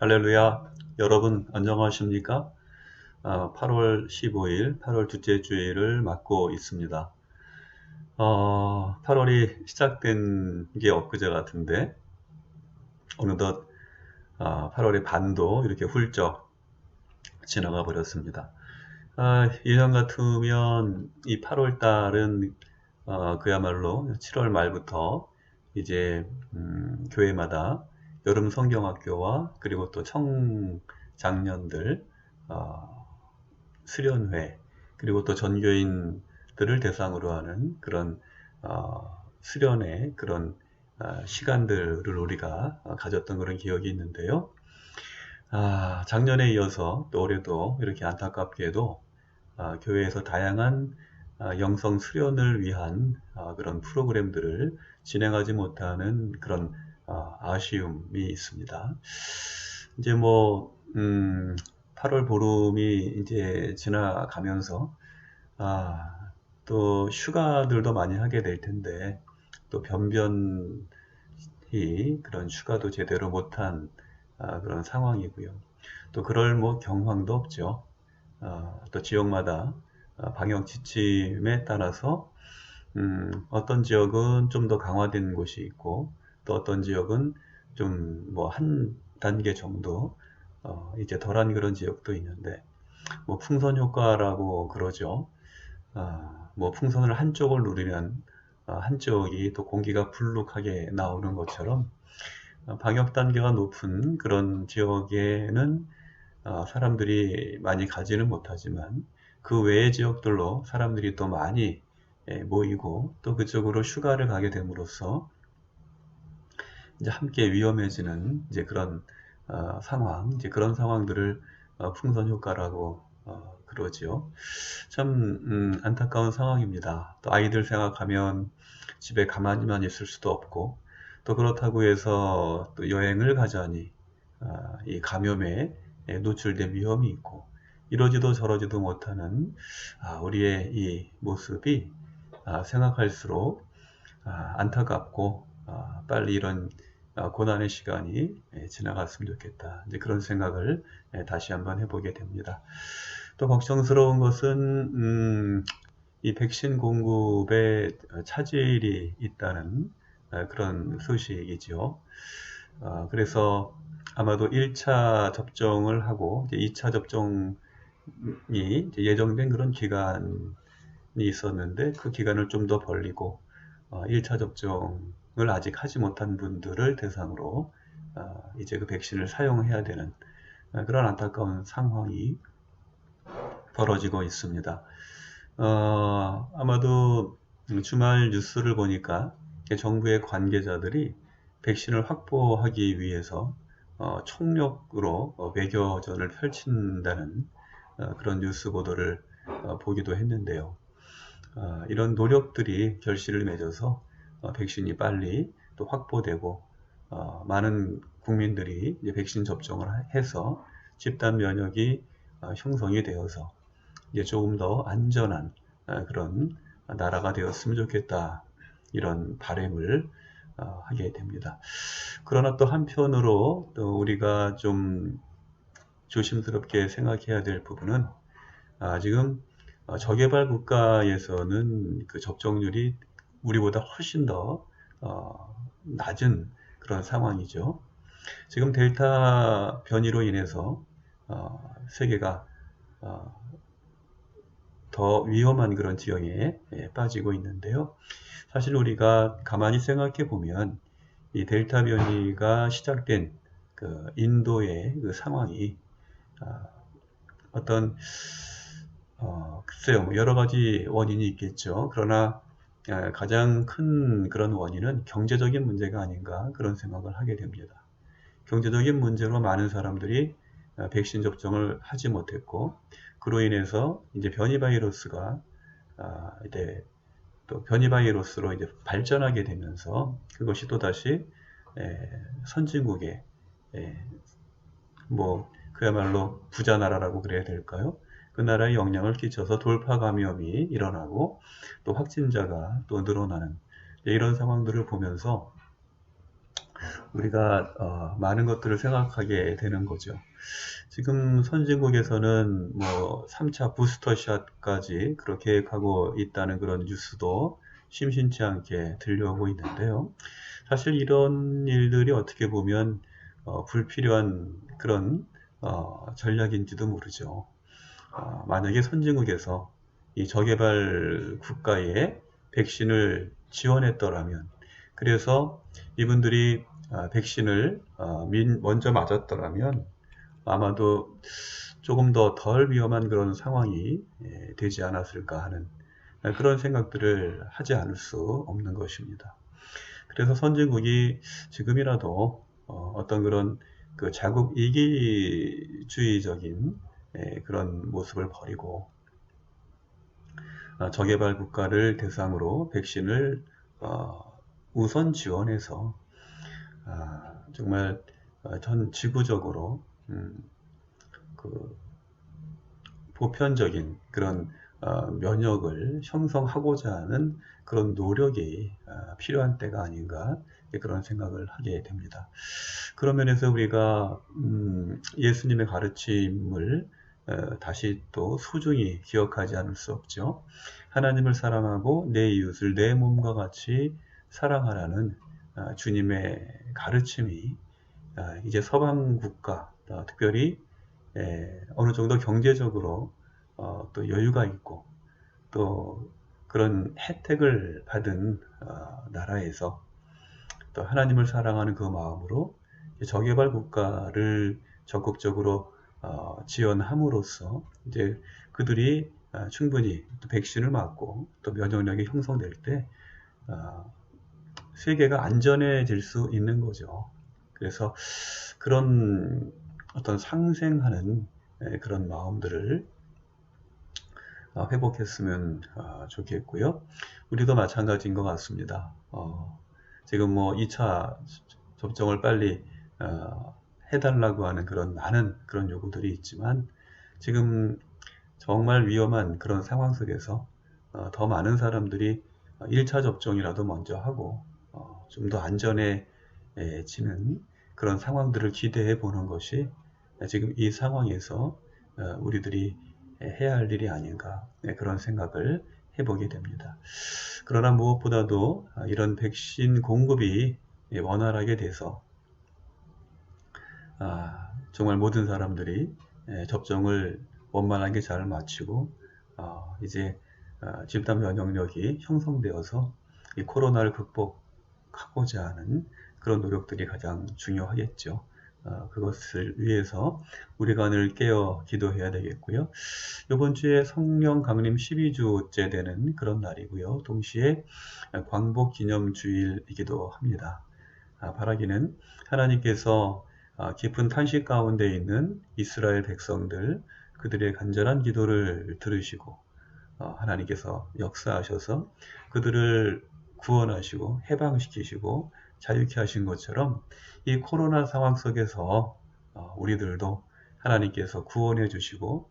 할렐루야. 여러분 안녕하십니까? 8월 15일, 8월 둘째 주일을 맞고 있습니다. 8월이 시작된 게 엊그제 같은데 어느덧 8월의 반도 이렇게 훌쩍 지나가 버렸습니다. 1년 같으면 이 8월 달은 그야말로 7월 말부터 이제 교회마다 여름 성경학교와 그리고 또 청장년들 수련회 그리고 또 전교인들을 대상으로 하는 그런 수련회 그런 시간들을 우리가 가졌던 그런 기억이 있는데요. 작년에 이어서 또 올해도 이렇게 안타깝게도 교회에서 다양한 영성 수련을 위한 그런 프로그램들을 진행하지 못하는 그런 아쉬움이 있습니다. 이제 8월 보름이 이제 지나가면서 또 휴가들도 많이 하게 될 텐데 또 변변히 그런 휴가도 제대로 못한 그런 상황이고요. 또 그럴 경황도 없죠. 또 지역마다 방역 지침에 따라서 어떤 지역은 좀 더 강화된 곳이 있고 또 어떤 지역은 좀 한 단계 정도 이제 덜한 그런 지역도 있는데 풍선 효과라고 그러죠. 풍선을 한쪽을 누리면 한쪽이 또 공기가 불룩하게 나오는 것처럼 방역 단계가 높은 그런 지역에는 사람들이 많이 가지는 못하지만 그 외의 지역들로 사람들이 또 많이 모이고 또 그쪽으로 휴가를 가게 됨으로써 이제 함께 위험해지는 이제 그런 상황, 이제 그런 상황들을 풍선 효과라고 그러지요. 참 안타까운 상황입니다. 또 아이들 생각하면 집에 가만히만 있을 수도 없고 또 그렇다고 해서 또 여행을 가자니 이 감염에 노출된 위험이 있고 이러지도 저러지도 못하는 우리의 이 모습이 생각할수록 안타깝고 빨리 이런 고난의 시간이 지나갔으면 좋겠다. 이제 그런 생각을 다시 한번 해보게 됩니다. 또 걱정스러운 것은 이 백신 공급에 차질이 있다는 그런 소식이죠. 그래서 아마도 1차 접종을 하고 이제 2차 접종이 이제 예정된 그런 기간이 있었는데 그 기간을 좀 더 벌리고 1차 접종을 아직 하지 못한 분들을 대상으로 이제 그 백신을 사용해야 되는 그런 안타까운 상황이 벌어지고 있습니다. 아마도 주말 뉴스를 보니까 정부의 관계자들이 백신을 확보하기 위해서 총력으로 외교전을 펼친다는 그런 뉴스 보도를 보기도 했는데요. 이런 노력들이 결실을 맺어서 백신이 빨리 또 확보되고 많은 국민들이 이제 백신 접종을 해서 집단 면역이 형성이 되어서 이제 조금 더 안전한 그런 나라가 되었으면 좋겠다 이런 바람을 하게 됩니다. 그러나 또 한편으로 또 우리가 좀 조심스럽게 생각해야 될 부분은 지금 저개발 국가에서는 그 접종률이 우리보다 훨씬 더 낮은 그런 상황이죠. 지금 델타 변이로 인해서 세계가 더 위험한 그런 지형에 빠지고 있는데요. 사실 우리가 가만히 생각해 보면 이 델타 변이가 시작된 그 인도의 그 상황이 어떤 글쎄요, 여러 가지 원인이 있겠죠. 그러나 가장 큰 그런 원인은 경제적인 문제가 아닌가 그런 생각을 하게 됩니다. 경제적인 문제로 많은 사람들이 백신 접종을 하지 못했고 그로 인해서 이제 변이 바이러스가 이제 또 변이 바이러스로 이제 발전하게 되면서 그것이 또 다시 선진국에 그야말로 부자 나라라고 그래야 될까요? 그 나라에 영향을 끼쳐서 돌파 감염이 일어나고 또 확진자가 또 늘어나는 이런 상황들을 보면서 우리가 많은 것들을 생각하게 되는 거죠. 지금 선진국에서는 뭐 3차 부스터샷까지 그렇게 계획하고 있다는 그런 뉴스도 심심치 않게 들려오고 있는데요. 사실 이런 일들이 어떻게 보면 불필요한 그런 전략인지도 모르죠. 만약에 선진국에서 이 저개발 국가에 백신을 지원했더라면, 그래서 이분들이 백신을 먼저 맞았더라면 아마도 조금 더 덜 위험한 그런 상황이 되지 않았을까 하는 그런 생각들을 하지 않을 수 없는 것입니다. 그래서 선진국이 지금이라도 어떤 그런 그 자국 이기주의적인 그런 모습을 버리고 저개발 국가를 대상으로 백신을 우선 지원해서 정말 전 지구적으로 그 보편적인 그런 면역을 형성하고자 하는 그런 노력이 필요한 때가 아닌가, 그런 생각을 하게 됩니다. 그런 면에서 우리가 예수님의 가르침을 다시 또 소중히 기억하지 않을 수 없죠. 하나님을 사랑하고 내 이웃을 내 몸과 같이 사랑하라는 주님의 가르침이 이제 서방 국가, 특별히 어느 정도 경제적으로 또 여유가 있고 또 그런 혜택을 받은 나라에서 또 하나님을 사랑하는 그 마음으로 저개발 국가를 적극적으로 지원함으로써 이제 그들이 충분히 또 백신을 맞고 또 면역력이 형성될 때 세계가 안전해질 수 있는 거죠. 그래서 그런 어떤 상생하는 그런 마음들을 회복했으면 좋겠고요. 우리도 마찬가지인 것 같습니다. 지금 뭐 2차 접종을 빨리 해달라고 하는 그런 많은 그런 요구들이 있지만, 지금 정말 위험한 그런 상황 속에서 더 많은 사람들이 1차 접종이라도 먼저 하고 좀 더 안전해지는 그런 상황들을 기대해 보는 것이 지금 이 상황에서 우리들이 해야 할 일이 아닌가, 그런 생각을 해보게 됩니다. 그러나 무엇보다도 이런 백신 공급이 원활하게 돼서 정말 모든 사람들이 접종을 원만하게 잘 마치고 이제 집단 면역력이 형성되어서 이 코로나를 극복하고자 하는 그런 노력들이 가장 중요하겠죠. 그것을 위해서 우리가 늘 깨어 기도해야 되겠고요. 이번 주에 성령 강림 12주째 되는 그런 날이고요. 동시에 광복 기념주일이기도 합니다. 바라기는 하나님께서 깊은 탄식 가운데 있는 이스라엘 백성들, 그들의 간절한 기도를 들으시고 하나님께서 역사하셔서 그들을 구원하시고 해방시키시고 자유케 하신 것처럼 이 코로나 상황 속에서 우리들도 하나님께서 구원해 주시고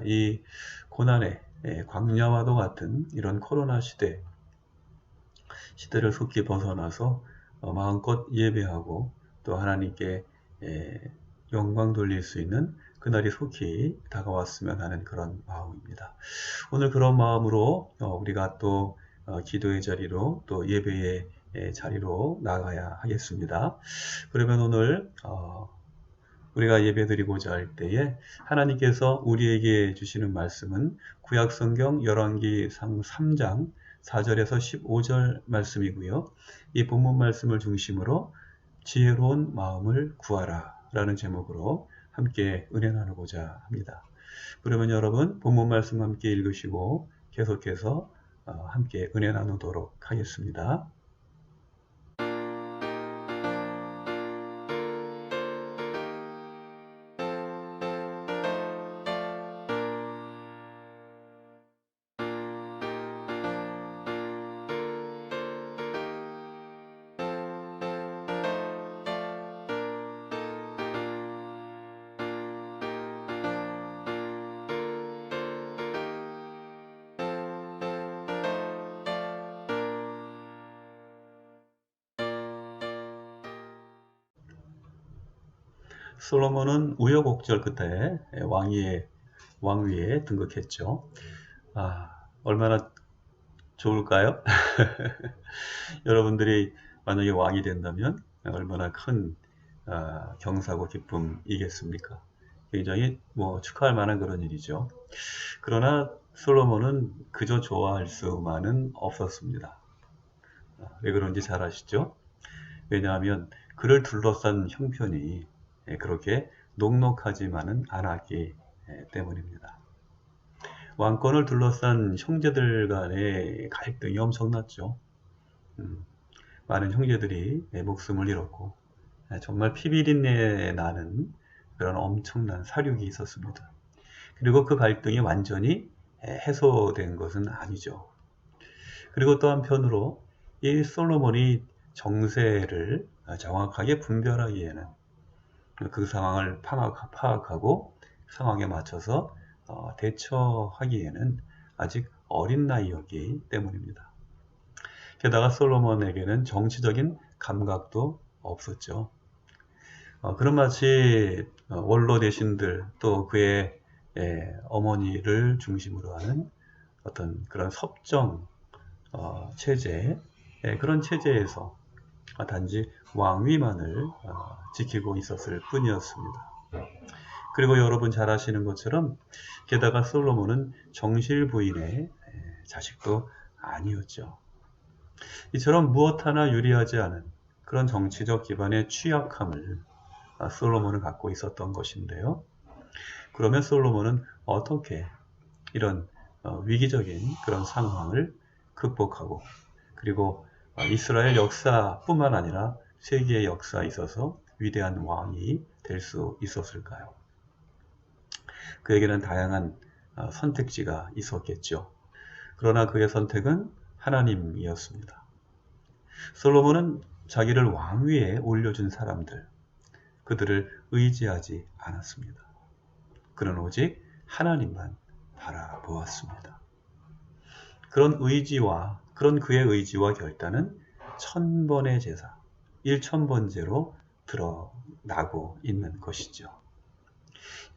이 고난의 광야와도 같은 이런 코로나 시대를 속히 벗어나서 마음껏 예배하고 또 하나님께 영광 돌릴 수 있는 그날이 속히 다가왔으면 하는 그런 마음입니다. 오늘 그런 마음으로 우리가 또 기도의 자리로 또 예배의 자리로 나가야 하겠습니다. 그러면 오늘 우리가 예배드리고자 할 때에 하나님께서 우리에게 주시는 말씀은 구약성경 열왕기상 3장 4절에서 15절 말씀이고요. 이 본문 말씀을 중심으로 지혜로운 마음을 구하라 라는 제목으로 함께 은혜 나누고자 합니다. 그러면 여러분 본문 말씀 함께 읽으시고 계속해서 함께 은혜 나누도록 하겠습니다. 솔로몬은 우여곡절 끝에 왕위에 등극했죠. 얼마나 좋을까요? 여러분들이 만약에 왕이 된다면 얼마나 큰 경사고 기쁨이겠습니까? 굉장히 축하할 만한 그런 일이죠. 그러나 솔로몬은 그저 좋아할 수만은 없었습니다. 왜 그런지 잘 아시죠? 왜냐하면 그를 둘러싼 형편이 그렇게 녹록하지만은 않았기 때문입니다. 왕권을 둘러싼 형제들 간의 갈등이 엄청났죠. 많은 형제들이 목숨을 잃었고 정말 피비린내 나는 그런 엄청난 사륙이 있었습니다. 그리고 그 갈등이 완전히 해소된 것은 아니죠. 그리고 또 한편으로 이 솔로몬이 정세를 정확하게 분별하기에는 그 상황을 파악하고 상황에 맞춰서 대처하기에는 아직 어린 나이였기 때문입니다. 게다가 솔로몬에게는 정치적인 감각도 없었죠. 그런 마치 원로 대신들 또 그의 어머니를 중심으로 하는 어떤 그런 섭정 체제, 그런 체제에서 단지 왕위만을 지키고 있었을 뿐이었습니다. 그리고 여러분 잘 아시는 것처럼 게다가 솔로몬은 정실 부인의 자식도 아니었죠. 이처럼 무엇 하나 유리하지 않은 그런 정치적 기반의 취약함을 솔로몬은 갖고 있었던 것인데요. 그러면 솔로몬은 어떻게 이런 위기적인 그런 상황을 극복하고 그리고 이스라엘 역사뿐만 아니라 세계의 역사에 있어서 위대한 왕이 될 수 있었을까요? 그에게는 다양한 선택지가 있었겠죠. 그러나 그의 선택은 하나님이었습니다. 솔로몬은 자기를 왕위에 올려준 사람들, 그들을 의지하지 않았습니다. 그는 오직 하나님만 바라보았습니다. 그런 그의 의지와 결단은 1000번의 제사, 1000번제로 드러나고 있는 것이죠.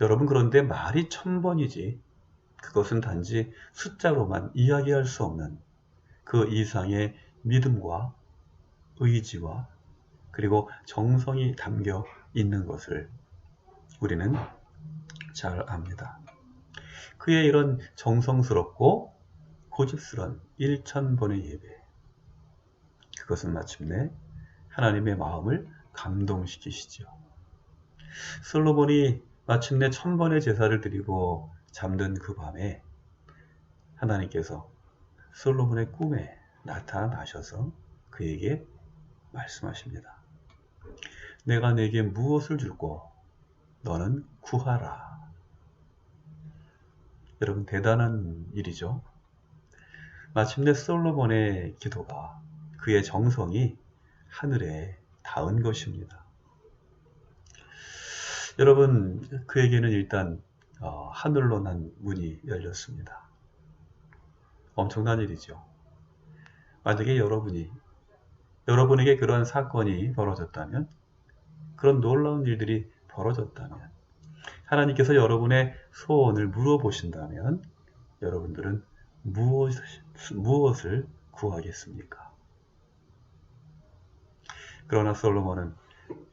여러분, 그런데 말이 1000번이지 그것은 단지 숫자로만 이야기할 수 없는 그 이상의 믿음과 의지와 그리고 정성이 담겨 있는 것을 우리는 잘 압니다. 그의 이런 정성스럽고 고집스런 1000번의 예배, 그것은 마침내 하나님의 마음을 감동시키시죠. 솔로몬이 마침내 1000번의 제사를 드리고 잠든 그 밤에 하나님께서 솔로몬의 꿈에 나타나셔서 그에게 말씀하십니다. 내가 네게 무엇을 줄고 너는 구하라. 여러분, 대단한 일이죠. 마침내 솔로몬의 기도가, 그의 정성이 하늘에 닿은 것입니다. 여러분, 그에게는 일단 하늘로 난 문이 열렸습니다. 엄청난 일이죠. 만약에 여러분에게 그런 사건이 벌어졌다면, 그런 놀라운 일들이 벌어졌다면, 하나님께서 여러분의 소원을 물어보신다면 여러분들은 무엇을 구하겠습니까? 그러나 솔로몬은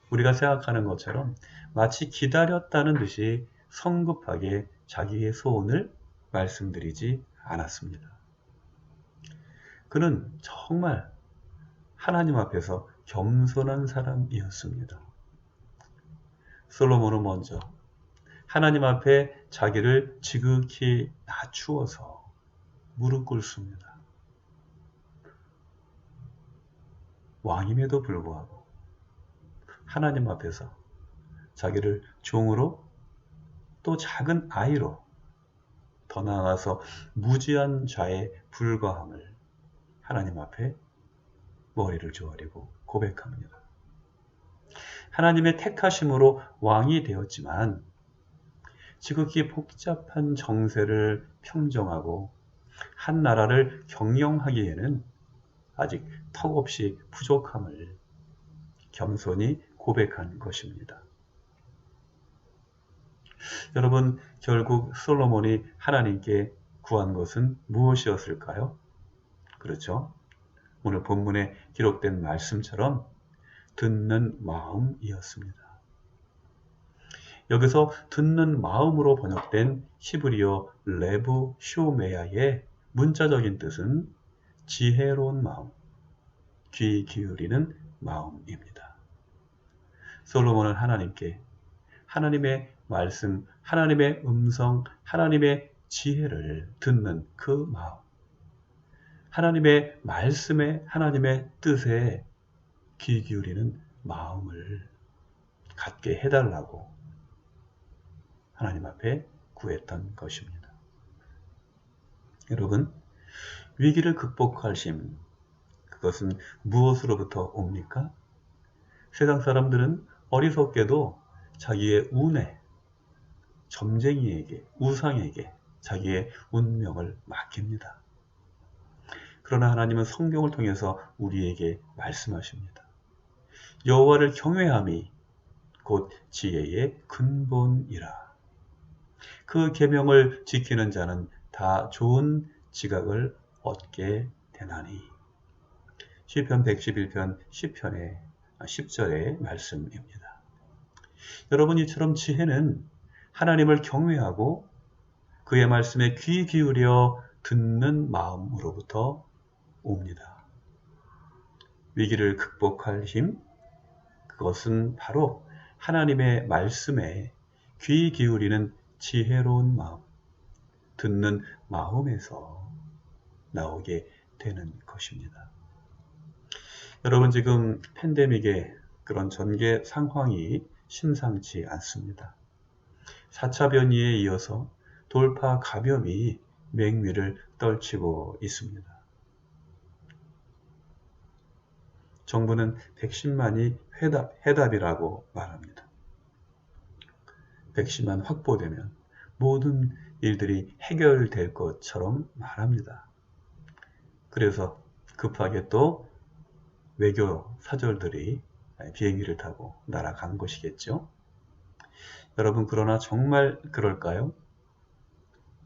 우리가 생각하는 것처럼 마치 기다렸다는 듯이 성급하게 자기의 소원을 말씀드리지 않았습니다. 그는 정말 하나님 앞에서 겸손한 사람이었습니다. 솔로몬은 먼저 하나님 앞에 자기를 지극히 낮추어서 무릎 꿇습니다. 왕임에도 불구하고 하나님 앞에서 자기를 종으로 또 작은 아이로 더 나아가서 무지한 자에 불과함을 하나님 앞에 머리를 조아리고 고백합니다. 하나님의 택하심으로 왕이 되었지만 지극히 복잡한 정세를 평정하고 한 나라를 경영하기에는 아직 턱없이 부족함을 겸손히 고백한 것입니다. 여러분, 결국 솔로몬이 하나님께 구한 것은 무엇이었을까요? 그렇죠. 오늘 본문에 기록된 말씀처럼 듣는 마음이었습니다. 여기서 듣는 마음으로 번역된 히브리어 레브 쇼메야의 문자적인 뜻은 지혜로운 마음, 귀 기울이는 마음입니다. 솔로몬은 하나님께 하나님의 말씀, 하나님의 음성, 하나님의 지혜를 듣는 그 마음, 하나님의 말씀에, 하나님의 뜻에 귀 기울이는 마음을 갖게 해달라고 하나님 앞에 구했던 것입니다. 여러분, 위기를 극복할 힘, 그것은 무엇으로부터 옵니까? 세상 사람들은 어리석게도 자기의 운에, 점쟁이에게, 우상에게 자기의 운명을 맡깁니다. 그러나 하나님은 성경을 통해서 우리에게 말씀하십니다. 여호와를 경외함이 곧 지혜의 근본이라. 그 계명을 지키는 자는 다 좋은 지각을 얻게 되나니. 시편 111편 10편의 10절의 말씀입니다. 여러분, 이처럼 지혜는 하나님을 경외하고 그의 말씀에 귀 기울여 듣는 마음으로부터 옵니다. 위기를 극복할 힘, 그것은 바로 하나님의 말씀에 귀 기울이는 지혜로운 마음, 듣는 마음에서 나오게 되는 것입니다. 여러분, 지금 팬데믹의 그런 전개 상황이 심상치 않습니다. 4차 변이에 이어서 돌파 감염이 맹위를 떨치고 있습니다. 정부는 백신만이 해답이라고 말합니다. 백신만 확보되면 모든 일들이 해결될 것처럼 말합니다. 그래서 급하게 또 외교 사절들이 비행기를 타고 날아간 것이겠죠. 여러분, 그러나 정말 그럴까요?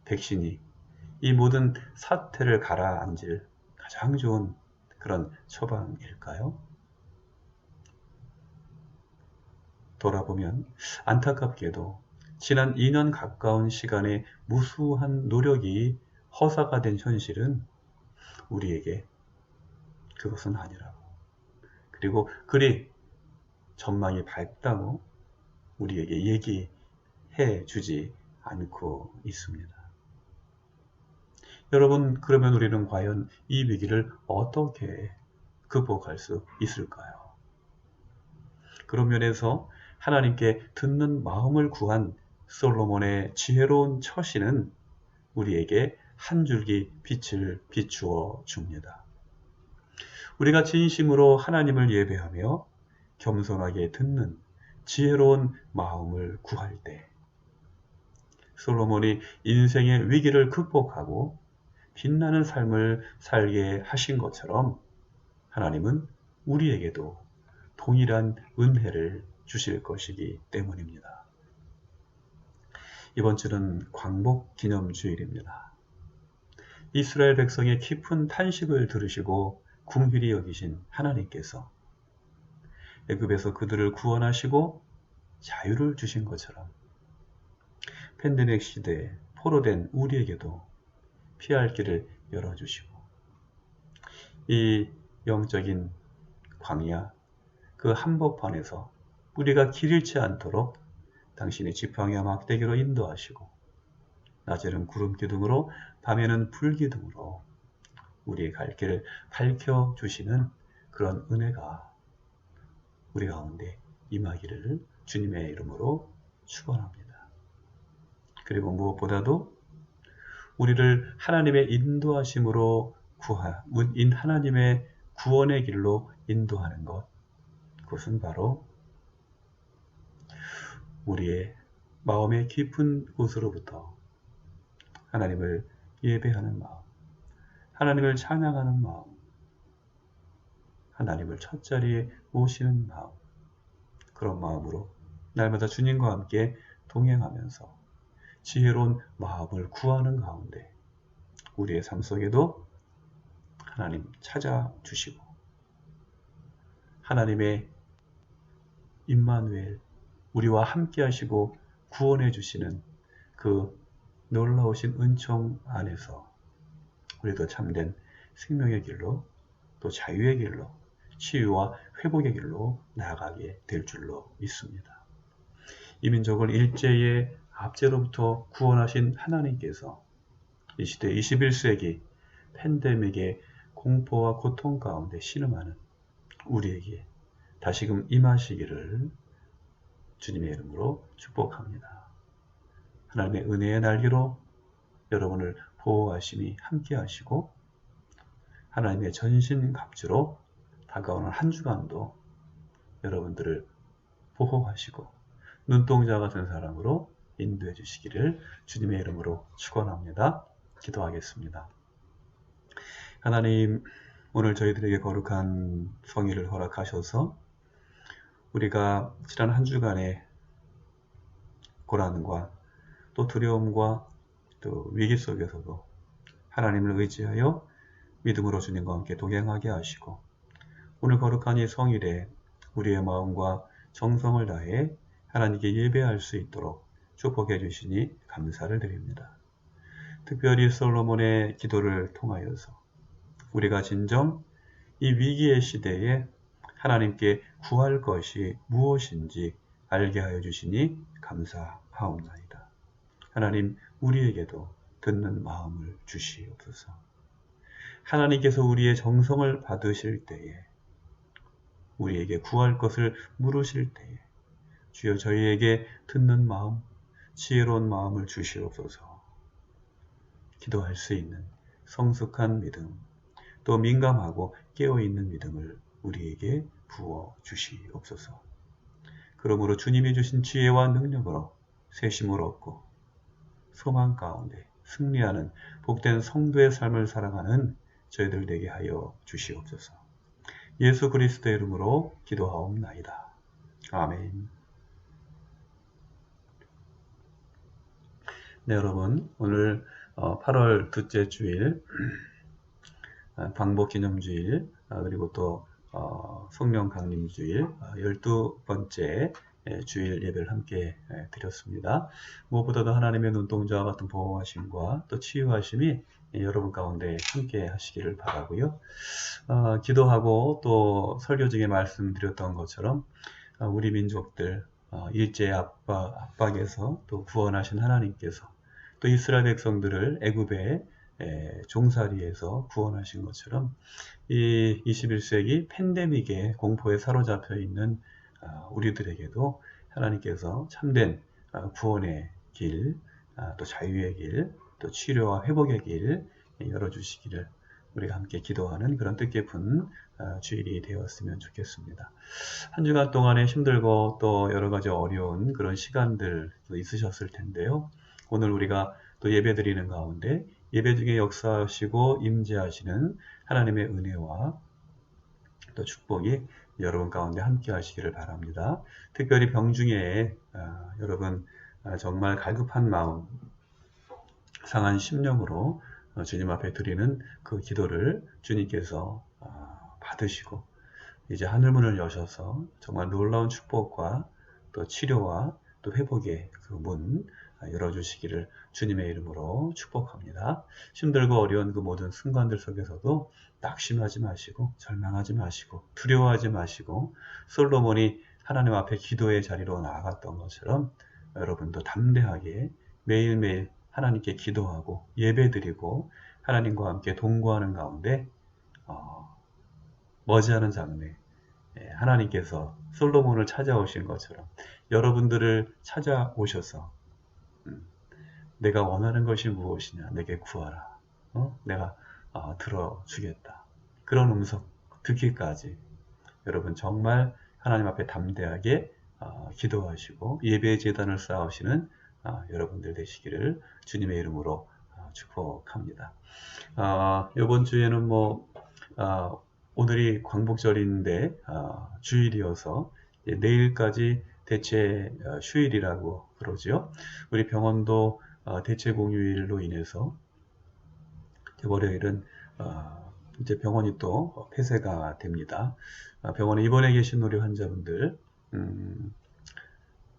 백신이 이 모든 사태를 가라앉힐 가장 좋은 그런 처방일까요? 돌아보면 안타깝게도 지난 2년 가까운 시간의 무수한 노력이 허사가 된 현실은 우리에게 그것은 아니라고, 그리고 그리 전망이 밝다고 우리에게 얘기해 주지 않고 있습니다. 여러분, 그러면 우리는 과연 이 위기를 어떻게 극복할 수 있을까요? 그런 면에서 하나님께 듣는 마음을 구한 솔로몬의 지혜로운 처신은 우리에게 한 줄기 빛을 비추어 줍니다. 우리가 진심으로 하나님을 예배하며 겸손하게 듣는 지혜로운 마음을 구할 때 솔로몬이 인생의 위기를 극복하고 빛나는 삶을 살게 하신 것처럼 하나님은 우리에게도 동일한 은혜를 주실 것이기 때문입니다. 이번 주는 광복 기념주일입니다. 이스라엘 백성의 깊은 탄식을 들으시고 궁휼히 여기신 하나님께서 애굽에서 그들을 구원하시고 자유를 주신 것처럼 팬데믹 시대에 포로된 우리에게도 피할 길을 열어주시고 이 영적인 광야, 그 한복판에서 우리가 길 잃지 않도록 당신의 지팡이와 막대기로 인도하시고 낮에는 구름 기둥으로 밤에는 불 기둥으로 우리의 갈 길을 밝혀주시는 그런 은혜가 우리 가운데 임하기를 주님의 이름으로 축원합니다. 그리고 무엇보다도 우리를 하나님의 인도하심으로 하나님의 구원의 길로 인도하는 것, 그것은 바로 우리의 마음의 깊은 곳으로부터 하나님을 예배하는 마음, 하나님을 찬양하는 마음, 하나님을 첫 자리에 모시는 마음, 그런 마음으로 날마다 주님과 함께 동행하면서 지혜로운 마음을 구하는 가운데 우리의 삶 속에도 하나님 찾아주시고 하나님의 임마누엘 우리와 함께 하시고 구원해 주시는 그 놀라우신 은총 안에서 우리도 참된 생명의 길로 또 자유의 길로 치유와 회복의 길로 나아가게 될 줄로 믿습니다. 이 민족을 일제의 압제로부터 구원하신 하나님께서 이 시대 21세기 팬데믹의 공포와 고통 가운데 신음하는 우리에게 다시금 임하시기를 주님의 이름으로 축복합니다. 하나님의 은혜의 날개로 여러분을 보호하심이 함께 하시고 하나님의 전신갑주로 다가오는 한 주간도 여러분들을 보호하시고 눈동자 같은 사람으로 인도해 주시기를 주님의 이름으로 축원합니다. 기도하겠습니다. 하나님, 오늘 저희들에게 거룩한 성의를 허락하셔서 우리가 지난 한 주간의 고난과 또 두려움과 또 위기 속에서도 하나님을 의지하여 믿음으로 주님과 함께 동행하게 하시고 오늘 거룩한 이 성일에 우리의 마음과 정성을 다해 하나님께 예배할 수 있도록 축복해 주시니 감사를 드립니다. 특별히 솔로몬의 기도를 통하여서 우리가 진정 이 위기의 시대에 하나님께 구할 것이 무엇인지 알게 하여 주시니 감사하옵나이다. 하나님, 우리에게도 듣는 마음을 주시옵소서. 하나님께서 우리의 정성을 받으실 때에 우리에게 구할 것을 물으실 때에 주여 저희에게 듣는 마음, 지혜로운 마음을 주시옵소서. 기도할 수 있는 성숙한 믿음, 또 민감하고 깨어있는 믿음을 우리에게 부어 주시옵소서. 그러므로 주님이 주신 지혜와 능력으로 세심을 얻고 소망 가운데 승리하는 복된 성도의 삶을 살아가는 저희들 되게 하여 주시옵소서. 예수 그리스도의 이름으로 기도하옵나이다. 아멘. 네, 여러분, 오늘 8월 둘째 주일 광복기념주일 그리고 또 성령 강림주일 12번째 주일 예배를 함께 드렸습니다. 무엇보다도 하나님의 눈동자와 같은 보호하심과 또 치유하심이 여러분 가운데 함께 하시기를 바라고요. 기도하고 또 설교 중에 말씀드렸던 것처럼 우리 민족들 일제의 압박에서 또 구원하신 하나님께서 또 이스라엘 백성들을 애굽의 종살이에서 구원하신 것처럼 이 21세기 팬데믹의 공포에 사로잡혀 있는 우리들에게도 하나님께서 참된 구원의 길, 또 자유의 길, 또 치료와 회복의 길 열어주시기를 우리가 함께 기도하는 그런 뜻깊은 주일이 되었으면 좋겠습니다. 한 주간 동안에 힘들고 또 여러 가지 어려운 그런 시간들도 있으셨을 텐데요. 오늘 우리가 또 예배드리는 가운데 예배 중에 역사하시고 임재하시는 하나님의 은혜와 또 축복이 여러분 가운데 함께 하시기를 바랍니다. 특별히 병중에 여러분 정말 갈급한 마음, 상한 심령으로 주님 앞에 드리는 그 기도를 주님께서 받으시고 이제 하늘문을 여셔서 정말 놀라운 축복과 또 치료와 또 회복의 그 문 열어주시기를 주님의 이름으로 축복합니다. 힘들고 어려운 그 모든 순간들 속에서도 낙심하지 마시고 절망하지 마시고 두려워하지 마시고 솔로몬이 하나님 앞에 기도의 자리로 나아갔던 것처럼 여러분도 담대하게 매일매일 하나님께 기도하고 예배드리고 하나님과 함께 동거하는 가운데 머지않은 장래 하나님께서 솔로몬을 찾아오신 것처럼 여러분들을 찾아오셔서 내가 원하는 것이 무엇이냐 내게 구하라. 내가 들어주겠다. 그런 음성 듣기까지 여러분 정말 하나님 앞에 담대하게 기도하시고 예배의 제단을 쌓으시는 여러분들 되시기를 주님의 이름으로 축복합니다. 이번 주에는 오늘이 광복절인데 주일이어서 내일까지 대체 휴일이라고 그러죠. 우리 병원도 대체 공휴일로 인해서 월요일은 이제 병원이 또 폐쇄가 됩니다. 병원에 입원해 계신 우리 환자분들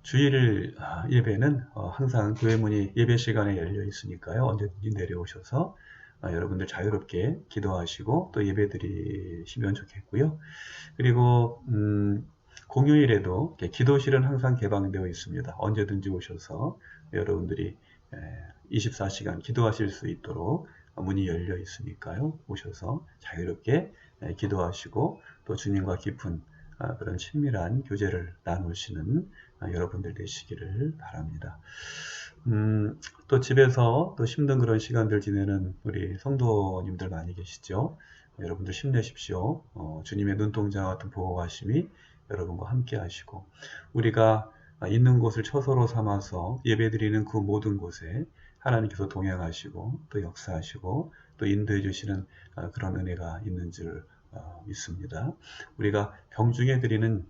주일 예배는 항상 교회 문이 예배 시간에 열려 있으니까요. 언제든지 내려오셔서 여러분들 자유롭게 기도하시고 또 예배 드리시면 좋겠고요. 그리고 공휴일에도 기도실은 항상 개방되어 있습니다. 언제든지 오셔서 여러분들이 24시간 기도하실 수 있도록 문이 열려 있으니까요. 오셔서 자유롭게 기도하시고 또 주님과 깊은 그런 친밀한 교제를 나누시는 여러분들 되시기를 바랍니다. 또 집에서 또 힘든 그런 시간들 지내는 우리 성도님들 많이 계시죠. 여러분들 힘내십시오. 주님의 눈동자 같은 보호하심이 여러분과 함께 하시고 우리가 있는 곳을 처소로 삼아서 예배드리는 그 모든 곳에 하나님께서 동행하시고 또 역사하시고 또 인도해 주시는 그런 은혜가 있는 줄 믿습니다. 우리가 병중에 드리는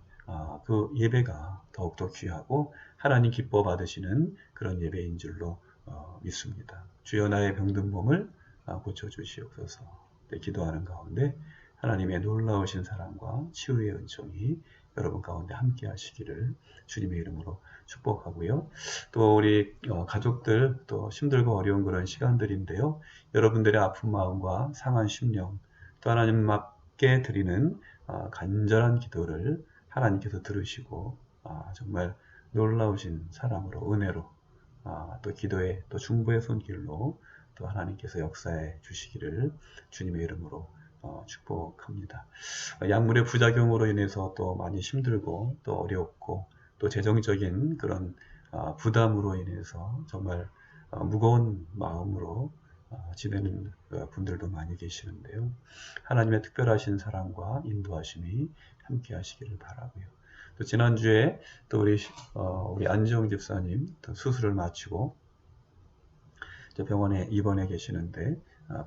그 예배가 더욱더 귀하고 하나님 기뻐 받으시는 그런 예배인 줄로 믿습니다. 주여 나의 병든 몸을 고쳐주시옵소서. 네, 기도하는 가운데 하나님의 놀라우신 사랑과 치유의 은총이 여러분 가운데 함께 하시기를 주님의 이름으로 축복하고요. 또 우리 가족들 또 힘들고 어려운 그런 시간들인데요. 여러분들의 아픈 마음과 상한 심령 또 하나님 앞에 드리는 간절한 기도를 하나님께서 들으시고 정말 놀라우신 사랑으로 은혜로 또 기도의 또 중보의 손길로 또 하나님께서 역사해 주시기를 주님의 이름으로 축복합니다. 약물의 부작용으로 인해서 또 많이 힘들고 또 어렵고 또 재정적인 그런 부담으로 인해서 정말 무거운 마음으로 지내는 분들도 많이 계시는데요. 하나님의 특별하신 사랑과 인도하심이 함께 하시기를 바라고요. 또 지난주에 또 우리 안지영 집사님 또 수술을 마치고 병원에 입원해 계시는데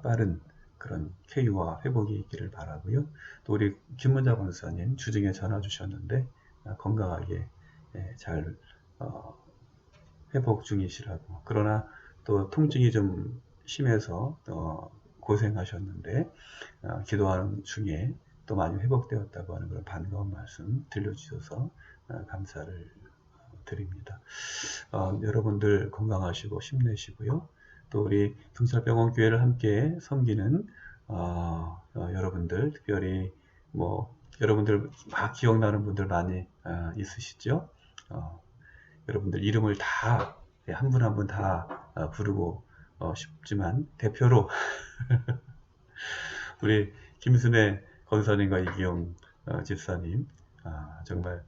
빠른 그런 쾌유와 회복이 있기를 바라고요. 또 우리 김문자 권사님 주중에 전화 주셨는데 건강하게 잘 회복 중이시라고. 그러나 또 통증이 좀 심해서 고생하셨는데 기도하는 중에 또 많이 회복되었다고 하는 그런 반가운 말씀 들려주셔서 감사를 드립니다. 여러분들 건강하시고 힘내시고요. 또 우리 경찰병원 교회를 함께 섬기는 여러분들 특별히 여러분들 막 기억나는 분들 많이 있으시죠? 여러분들 이름을 다 한 분 한 분 다 부르고 싶지만 대표로 우리 김순애 권사님과 이기영 집사님 정말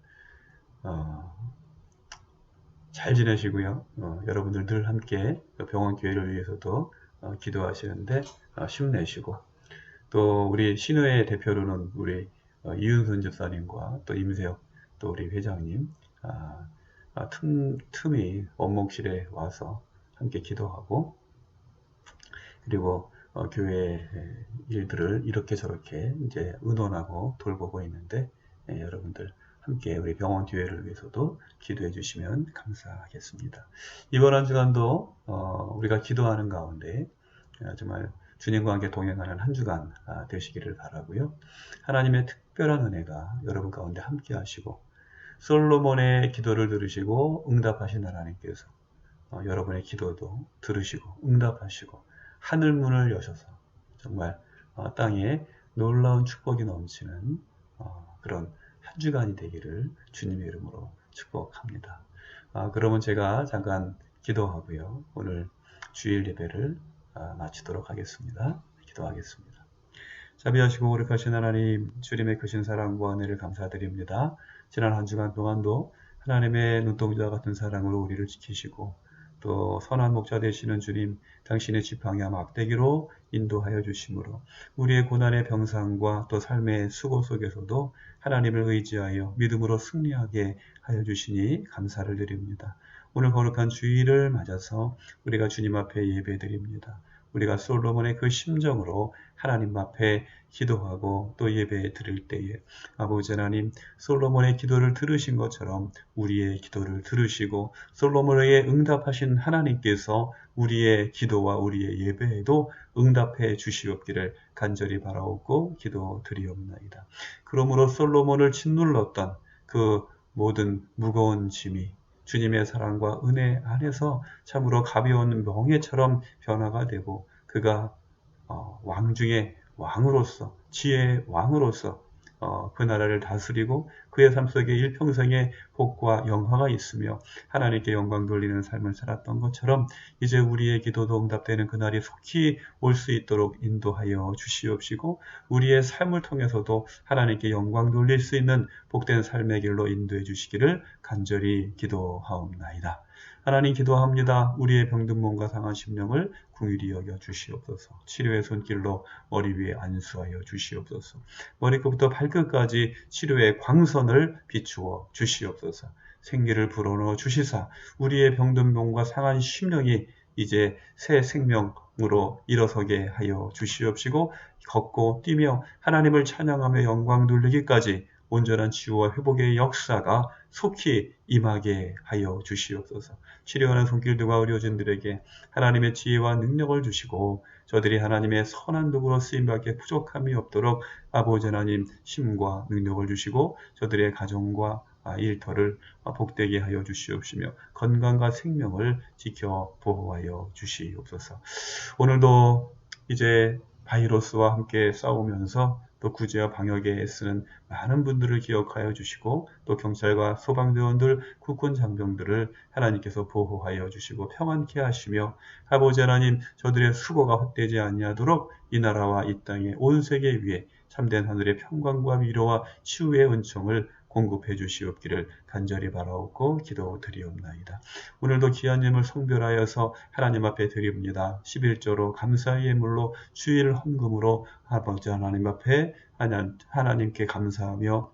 잘 지내시고요. 여러분들 늘 함께 병원 교회를 위해서도 기도하시는데 힘내시고 또 우리 신의회 대표로는 우리 이은선 집사님과 또 임세혁 또 우리 회장님 틈이 원목실에 와서 함께 기도하고 그리고 교회 일들을 이렇게 저렇게 이제 의논하고 돌보고 있는데 여러분들 함께 우리 병원 교회를 위해서도 기도해 주시면 감사하겠습니다. 이번 한 주간도 우리가 기도하는 가운데 정말 주님과 함께 동행하는 한 주간 되시기를 바라고요. 하나님의 특별한 은혜가 여러분 가운데 함께 하시고 솔로몬의 기도를 들으시고 응답하신 하나님께서 여러분의 기도도 들으시고 응답하시고 하늘문을 여셔서 정말 땅에 놀라운 축복이 넘치는 그런 한 주간이 되기를 주님의 이름으로 축복합니다. 그러면 제가 잠깐 기도하고요. 오늘 주일 예배를 마치도록 하겠습니다. 기도하겠습니다. 자비하시고 거룩하신 하나님, 주님의 크신 사랑과 은혜를 감사드립니다. 지난 한 주간 동안도 하나님의 눈동자 같은 사랑으로 우리를 지키시고 또 선한 목자 되시는 주님, 당신의 지팡이와 막대기로 인도하여 주심으로 우리의 고난의 병상과 또 삶의 수고 속에서도 하나님을 의지하여 믿음으로 승리하게 하여 주시니 감사를 드립니다. 오늘 거룩한 주일을 맞아서 우리가 주님 앞에 예배드립니다. 우리가 솔로몬의 그 심정으로 하나님 앞에 기도하고 또 예배 드릴 때에 아버지 하나님 솔로몬의 기도를 들으신 것처럼 우리의 기도를 들으시고 솔로몬에게 응답하신 하나님께서 우리의 기도와 우리의 예배에도 응답해 주시옵기를 간절히 바라옵고 기도드리옵나이다. 그러므로 솔로몬을 짓눌렀던 그 모든 무거운 짐이 주님의 사랑과 은혜 안에서 참으로 가벼운 멍에처럼 변화가 되고 그가 왕 중에 왕으로서 지혜의 왕으로서 그 나라를 다스리고 그의 삶 속에 일평생의 복과 영화가 있으며 하나님께 영광 돌리는 삶을 살았던 것처럼 이제 우리의 기도도 응답되는 그날이 속히 올 수 있도록 인도하여 주시옵시고 우리의 삶을 통해서도 하나님께 영광 돌릴 수 있는 복된 삶의 길로 인도해 주시기를 간절히 기도하옵나이다. 하나님 기도합니다. 우리의 병든 몸과 상한 심령을 긍휼히 여겨 주시옵소서. 치료의 손길로 머리 위에 안수하여 주시옵소서. 머리끝부터 발끝까지 치료의 광선을 비추어 주시옵소서. 생기를 불어넣어 주시사 우리의 병든 몸과 상한 심령이 이제 새 생명으로 일어서게 하여 주시옵시고 걷고 뛰며 하나님을 찬양하며 영광 돌리기까지 온전한 치유와 회복의 역사가 속히 임하게 하여 주시옵소서. 치료하는 손길들과 의료진들에게 하나님의 지혜와 능력을 주시고 저들이 하나님의 선한 도구로 쓰임받게 부족함이 없도록 아버지 하나님 힘과 능력을 주시고 저들의 가정과 일터를 복되게 하여 주시옵시며 건강과 생명을 지켜 보호하여 주시옵소서. 오늘도 이제 바이러스와 함께 싸우면서 또 구제와 방역에 애쓰는 많은 분들을 기억하여 주시고 또 경찰과 소방대원들, 국군 장병들을 하나님께서 보호하여 주시고 평안케 하시며 아버지 하나님 저들의 수고가 헛되지 아니하도록 이 나라와 이 땅의 온 세계 위에 참된 하늘의 평강과 위로와 치유의 은총을 공급해 주시옵기를 간절히 바라옵고 기도드리옵나이다. 오늘도 귀한 예물 성별하여서 하나님 앞에 드립니다. 11조로 감사의 예물로 주일 헌금으로 아버지 하나님 앞에 하나님께 감사하며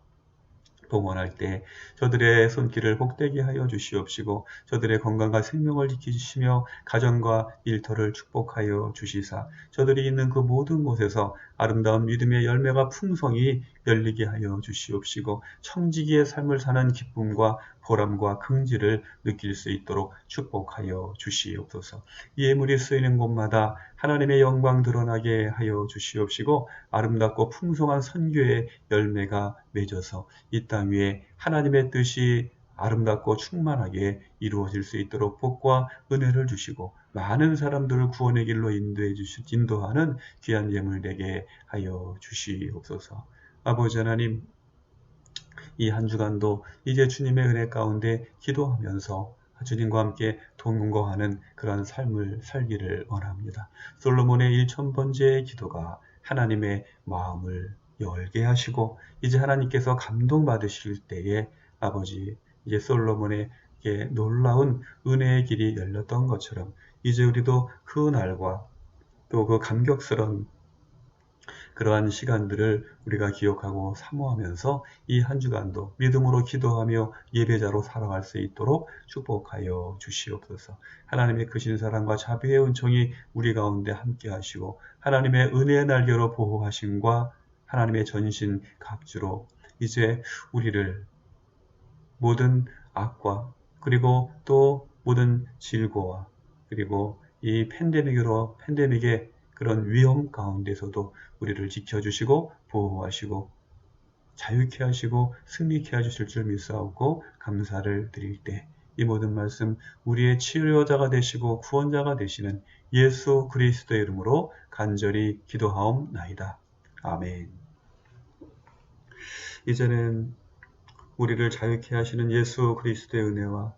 봉헌할 때 저들의 손길을 복되게 하여 주시옵시고 저들의 건강과 생명을 지키시며 가정과 일터를 축복하여 주시사 저들이 있는 그 모든 곳에서 아름다운 믿음의 열매가 풍성히 열리게 하여 주시옵시고 청지기의 삶을 사는 기쁨과 보람과 긍지를 느낄 수 있도록 축복하여 주시옵소서. 이 예물이 쓰이는 곳마다 하나님의 영광 드러나게 하여 주시옵시고 아름답고 풍성한 선교의 열매가 맺어서 이 땅 위에 하나님의 뜻이 아름답고 충만하게 이루어질 수 있도록 복과 은혜를 주시고 많은 사람들을 구원의 길로 인도하는 귀한 예물 되게 하여 주시옵소서. 아버지 하나님 이 한 주간도 이제 주님의 은혜 가운데 기도하면서 주님과 함께 동거하는 그런 삶을 살기를 원합니다. 솔로몬의 1000번째의 기도가 하나님의 마음을 열게 하시고 이제 하나님께서 감동받으실 때에 아버지 이제 솔로몬에게 놀라운 은혜의 길이 열렸던 것처럼 이제 우리도 그 날과 또 그 감격스러운 그러한 시간들을 우리가 기억하고 사모하면서 이 한 주간도 믿음으로 기도하며 예배자로 살아갈 수 있도록 축복하여 주시옵소서. 하나님의 크신 사랑과 자비의 은총이 우리 가운데 함께 하시고 하나님의 은혜의 날개로 보호하심과 하나님의 전신 각주로 이제 우리를 모든 악과 그리고 또 모든 질고와 그리고 이 팬데믹의 그런 위험 가운데서도 우리를 지켜주시고 보호하시고 자유케 하시고 승리케 하실 줄 믿사옵고 감사를 드릴 때 이 모든 말씀 우리의 치료자가 되시고 구원자가 되시는 예수 그리스도의 이름으로 간절히 기도하옵나이다. 아멘. 이제는 우리를 자유케 하시는 예수 그리스도의 은혜와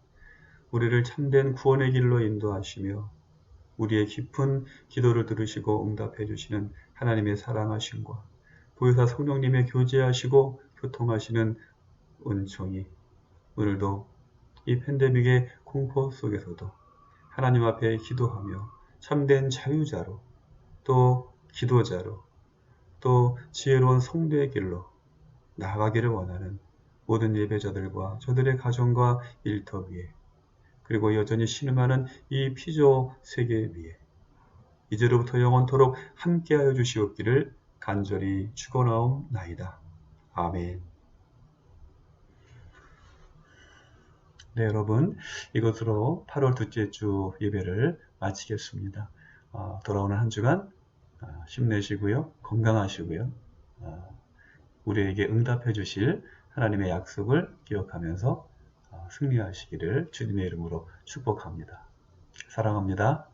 우리를 참된 구원의 길로 인도하시며 우리의 깊은 기도를 들으시고 응답해 주시는 하나님의 사랑하심과 보혜사 성령님의 교제하시고 교통하시는 은총이 오늘도 이 팬데믹의 공포 속에서도 하나님 앞에 기도하며 참된 자유자로 또 기도자로 또 지혜로운 성도의 길로 나아가기를 원하는 모든 예배자들과 저들의 가정과 일터 위에 그리고 여전히 신음하는 이 피조 세계 위에 이제로부터 영원토록 함께하여 주시옵기를 간절히 축원하옵나이다. 아멘. 네, 여러분, 이것으로 8월 둘째 주 예배를 마치겠습니다. 돌아오는 한 주간 힘내시고요, 건강하시고요, 우리에게 응답해 주실 하나님의 약속을 기억하면서 승리하시기를 주님의 이름으로 축복합니다. 사랑합니다.